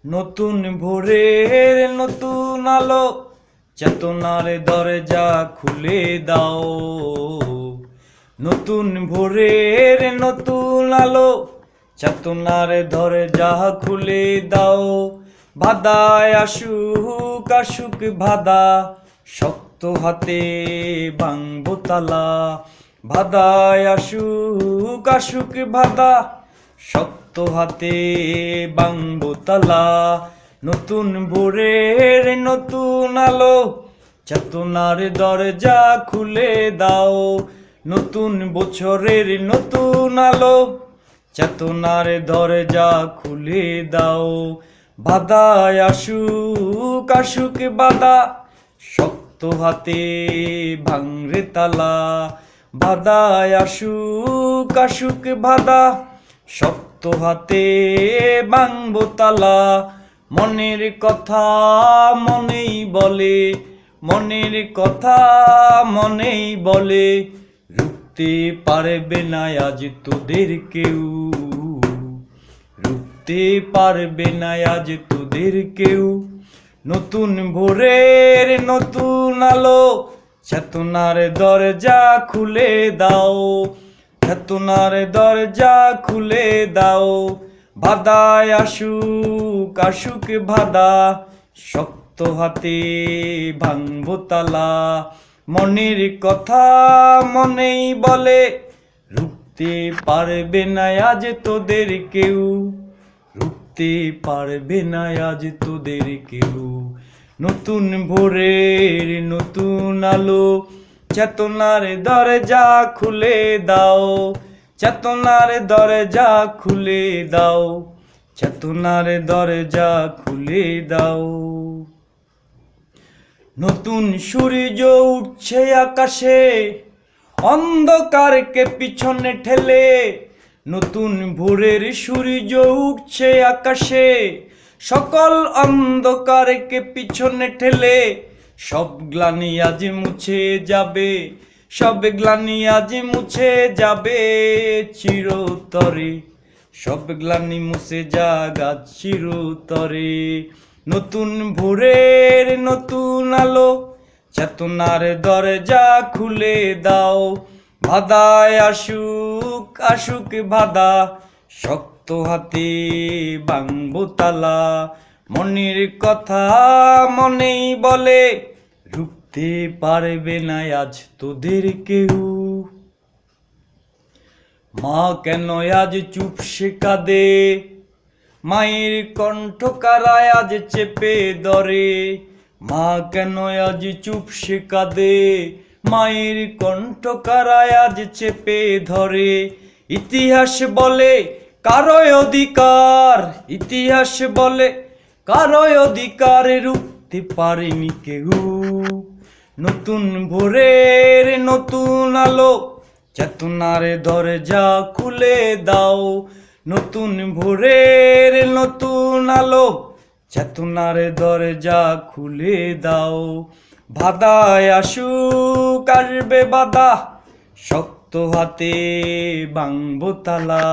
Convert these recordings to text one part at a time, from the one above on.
নতুন ভোরের নতুন আলো, চেতনার দরজা খুলে দাও। নতুন ভোরের নতুন আলো, চেতনার দরজা খুলে দাও। বাধায় আসুক আসুক বাধা, শক্ত হাতে ভাঙবো তালা। বাধায় আসুক আসুক বাধা, শক্ত হাতে ভাঙবো তালা। নতুন ভোরের নতুন আলো, চেতনার দরজা খুলে দাও। নতুন বছরের নতুন আলো, চেতনার দরজা খুলে দাও। বাধায় আসুক আসুক বাধা, শক্ত হাতে ভাঙরে তালা। বাধায় আসুক আসুক বাধা, শক্ত হাতে ভাঙবো তালা। মনের কথা মনেই বলে, মনের কথা মনেই বলে, রুখতে পারবে না আজ তোদের কেউ। রুখতে পারবে না আজ তোদের কেউ। নতুন ভোরের নতুন আলো, চেতনার দরজা খুলে দাও। চেতনার দরজা খুলে দাও। বাধায় আসুক আসুক বাধা, শক্ত হাতে ভাঙবো তালা। মনের কথা মনেই বলে, রুখতে পারবে না আজ তোদের কেউ। রুখতে পারবে না আজ তোদের কেউ। নতুন ভোরের নতুন আলো, চেতনার দরজা খুলে দাও। চেতনার দরজা খুলে দাও। চেতনার দরজা খুলে দাও। নতুন সূর্য উঠছে আকাশে, অন্ধকারকে পিছনে ঠেলে। নতুন ভোরের সূর্য উঠছে আকাশে, সকল অন্ধকারকে পিছনে ঠেলে। সব গ্লানি আজ মুছে যাবে, সব গ্লানি আজ মুছে যাবে চিরতরে। সব গ্লানি মুছে যাক আজ চিরতরে। নতুন ভোরের নতুন আলো, চেতনার দরজা খুলে দাও। বাধায় আসুক আসুক বাধা, শক্ত হাতে ভাঙবো তালা। মনের কথা মনেই বলে, রুখতে পারবে না আজ তোদের কেউ। মা কেন আজ চুপসে কাঁদে, মায়ের কণ্ঠ কারায় আজ চেপে ধরে। মা কেন আজ চুপসে কাঁদে, মায়ের কণ্ঠ কারায় আজ চেপে ধরে। ইতিহাস বলে কারোই অধিকার, ইতিহাস বলে কারোই অধিকার রুখতে পারেনি কেউ। নতুন ভোরের নতুন আলো, চেতনার দরজা খুলে দাও। নতুন ভোরের নতুন আলো, চেতনার দরজা খুলে দাও। বাধায় আসুক আসবে বাধা, শক্ত হাতে ভাঙবো তালা।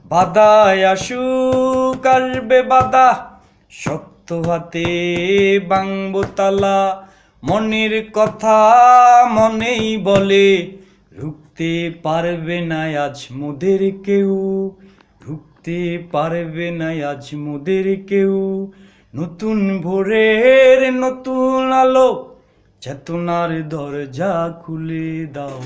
বাধায় আসুক আসবে বাধা, শক্ত হাতে ভাঙবো তালা। মনের কথা মনেই বলে, রুখতে পারবে না আজ মোদের কেউ। রুখতে পারবে না আজ মোদের কেউ। নতুন ভোরের নতুন আলো, চেতনার দরজা খুলে দাও।